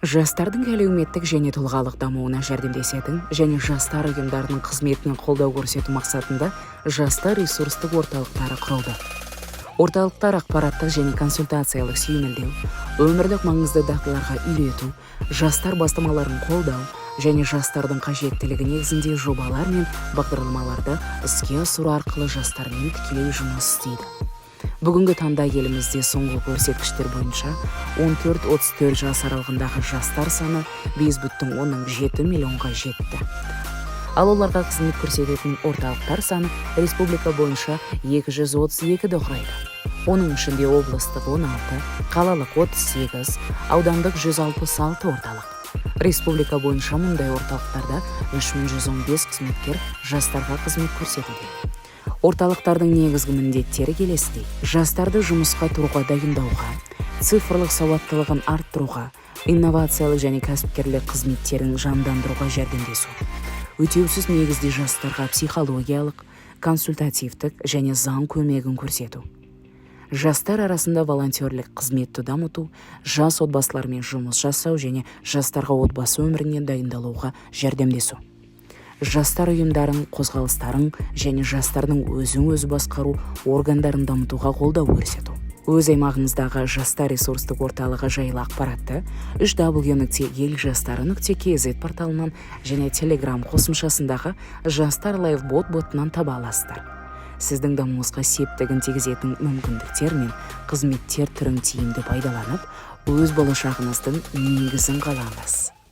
Жастардың әлеуметтік және тұлғалық дамуына жәрдемдесетін және жастар ұйымдарының қызметіне қолдау көрсету мақсатында жастар ресурстық орталықтары құрылды. Орталықтар ақпараттық және консультациялық сүйемелдеу, өмірлік маңызды дағдыларға үйрету, жастар бастамаларын қолдау және жастардың қажеттілігі негізінде жобалар мен бағдарламаларды іске асыру арқылы жастармен тікелей жұмыс істейді. Бүгінгі таңда елімізде соңғы көрсеткіштер бойынша 14-34 жас аралығындағы жастар саны 5,7 миллионға жетті. Ал оларға қызмет көрсететін орталықтар саны республика бойынша 232-ді құрайды. Оның ішінде облыстық 16, қалалық 38, аудандық 166 орталық. Республика бойынша мұндай орталықтарда 3115 қызметкер жастарға қызмет көрсетуде. Орталықтардың негізгі міндеттері келесідей: жастарды жұмысқа тұруға дайындауға, цифрлық сауаттылығын арттыруға, инновациялық және кәсіпкерлік қызметтерін жандандыруға жәрдемдесу. Өтеусіз негізде жастарға психологиялық, консультативтік және заң көмегін көрсету. Жастар арасында волонтерлік қызметті дамыту, жас отбасылармен жұмыс жасау және жастарға отбасы өміріне дайындалуға жәрдемдесу. Жастар ұйымдарын, қозғалыстарын және жастардың өзін-өзі басқару органдарын дамытуға қолдау көрсету. Өз аймағыңыздағы жастар ресурстық орталығы жайлы ақпаратты www.eljastары.kz порталынан және Telegram қосымшасындағы Жастар Лайв ботынан таба аласыздар. Сіздің дамуыңызға септігін тигізетін мүмкіндіктер мен қызметтер түрін тиімді пайдаланып, өз болашағыңыздың негізін қалаңыз.